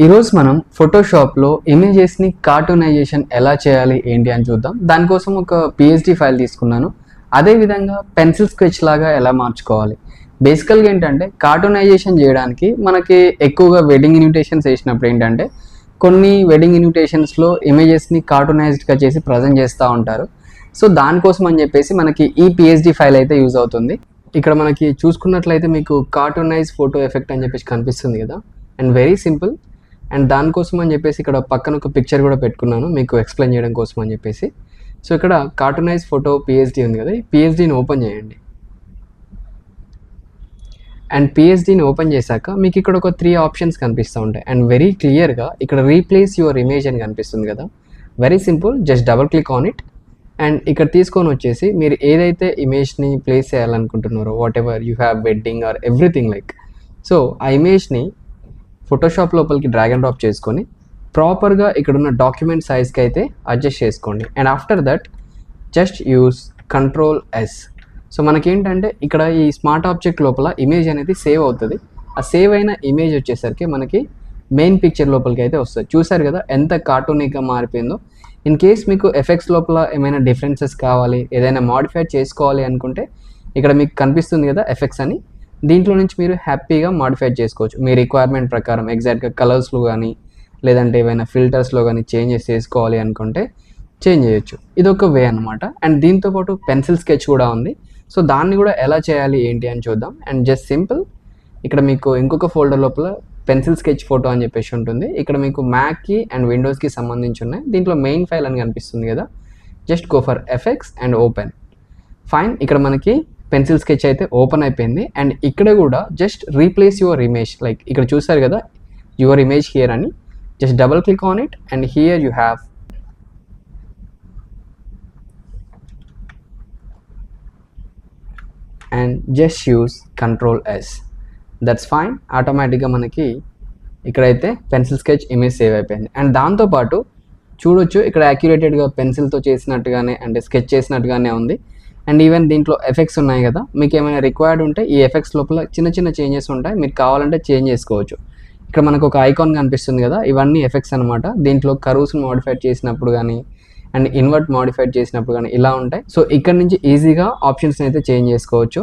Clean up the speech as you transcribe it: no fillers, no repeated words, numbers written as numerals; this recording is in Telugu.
ఈరోజు మనం ఫోటోషాప్లో ఇమేజెస్ని కార్టూనైజేషన్ ఎలా చేయాలి ఏంటి అని చూద్దాం. దానికోసం ఒక పిఎస్డి ఫైల్ తీసుకున్నాను. అదేవిధంగా పెన్సిల్ స్కెచ్ లాగా ఎలా మార్చుకోవాలి. బేసికల్గా ఏంటంటే కార్టూనైజేషన్ చేయడానికి మనకి ఎక్కువగా వెడ్డింగ్ ఇన్విటేషన్స్ వేసినప్పుడు ఏంటంటే కొన్ని వెడ్డింగ్ ఇన్విటేషన్స్లో ఇమేజెస్ని కార్టూనైజ్డ్గా చేసి ప్రజెంట్ చేస్తూ ఉంటారు. సో దానికోసం అని చెప్పేసి మనకి ఈ పిఎస్డి ఫైల్ అయితే యూజ్ అవుతుంది. ఇక్కడ మనకి చూసుకున్నట్లయితే మీకు కార్టూనైజ్ ఫోటో ఎఫెక్ట్ అని చెప్పేసి కనిపిస్తుంది కదా, అండ్ వెరీ సింపుల్. అండ్ దానికోసం అని చెప్పేసి ఇక్కడ పక్కన ఒక పిక్చర్ కూడా పెట్టుకున్నాను మీకు ఎక్స్ప్లెయిన్ చేయడం కోసం అని చెప్పేసి. సో ఇక్కడ కార్టూనైజ్ ఫోటో పిఎస్డి ఉంది కదా, ఈ పిఎస్డిని ఓపెన్ చేయండి. అండ్ పిఎస్డిని ఓపెన్ చేశాక మీకు ఇక్కడ ఒక 3 ఆప్షన్స్ కనిపిస్తూ ఉంటాయి. అండ్ వెరీ క్లియర్గా ఇక్కడ రీప్లేస్ యువర్ ఇమేజ్ అని కనిపిస్తుంది కదా, very simple, just double click on it. And ఇక్కడ తీసుకొని వచ్చేసి మీరు ఏదైతే ఇమేజ్ని ప్లేస్ చేయాలనుకుంటున్నారో, what ever you have wedding are everything like, so ఆ ఇమేజ్ని ఫోటోషాప్ లోపలికి డ్రాగ్ అండ్ డ్రాప్ చేసుకొని ప్రాపర్గా ఇక్కడున్న డాక్యుమెంట్ సైజ్కి అయితే అడ్జస్ట్ చేసుకోండి. And after that just use Ctrl+S. So మనకేంటంటే ఇక్కడ ఈ స్మార్ట్ ఆబ్జెక్ట్ లోపల ఇమేజ్ అనేది సేవ్ అవుతుంది. ఆ సేవ్ అయిన ఇమేజ్ వచ్చేసరికి మనకి మెయిన్ పిక్చర్ లోపలికి అయితే వస్తుంది. చూసారు కదా ఎంత కార్టూనిక్గా మారిపోయిందో. ఇన్ కేస్ మీకు ఎఫెక్ట్స్ లోపల ఏమైనా డిఫరెన్సెస్ కావాలి, ఏదైనా మాడిఫై చేసుకోవాలి అనుకుంటే ఇక్కడ మీకు కనిపిస్తుంది కదా ఎఫెక్ట్స్ అని, దీంట్లో నుంచి మీరు హ్యాపీగా మాడిఫై చేసుకోవచ్చు మీ రిక్వైర్మెంట్ ప్రకారం. ఎగ్జాక్ట్గా కలర్స్లో కానీ లేదంటే ఏవైనా ఫిల్టర్స్లో కానీ చేంజెస్ చేసుకోవాలి అనుకుంటే చేంజ్ చేయొచ్చు. ఇది ఒక వే అనమాట. అండ్ దీంతోపాటు పెన్సిల్ స్కెచ్ కూడా ఉంది. సో దాన్ని కూడా ఎలా చేయాలి ఏంటి అని చూద్దాం. అండ్ జస్ట్ సింపుల్, ఇక్కడ మీకు ఇంకొక ఫోల్డర్ లోపల పెన్సిల్ స్కెచ్ ఫోటో అని చెప్పేసి ఉంటుంది. ఇక్కడ మీకు మ్యాక్కి అండ్ విండోస్కి సంబంధించి ఉన్నాయి. దీంట్లో మెయిన్ ఫైల్ అని కనిపిస్తుంది కదా, just go for effects and open. Fine, ఇక్కడ మనకి పెన్సిల్ స్కెచ్ అయితే ఓపెన్ అయిపోయింది. అండ్ ఇక్కడ కూడా just replace your image, like ఇక్కడ చూసారు కదా యువర్ ఇమేజ్ హియర్ అని, just double click on it. And here you have and just use Ctrl+S. That's fine. ఆటోమేటిక్గా మనకి ఇక్కడైతే పెన్సిల్ స్కెచ్ ఇమేజ్ సేవ్ అయిపోయింది. అండ్ దాంతోపాటు చూడొచ్చు ఇక్కడ యాక్యురేటెడ్గా పెన్సిల్తో చేసినట్టుగానే అంటే స్కెచ్ చేసినట్టుగానే ఉంది. అండ్ ఈవెన్ దీంట్లో ఎఫెక్ట్స్ ఉన్నాయి కదా, మీకు ఏమైనా రిక్వైర్డ్ ఉంటే ఈ ఎఫెక్ట్స్ లోపల చిన్న చిన్న చేంజెస్ ఉంటాయి, మీకు కావాలంటే చేంజ్ చేసుకోవచ్చు. ఇక్కడ మనకు ఒక ఐకాన్ కనిపిస్తుంది కదా, ఇవన్నీ ఎఫెక్ట్స్ అనమాట. దీంట్లో కర్వ్స్ని మోడిఫై చేసినప్పుడు కానీ అండ్ ఇన్వర్ట్ మోడిఫై చేసినప్పుడు కానీ ఇలా ఉంటాయి. సో ఇక్కడ నుంచి ఈజీగా ఆప్షన్స్ని అయితే చేంజ్ చేసుకోవచ్చు.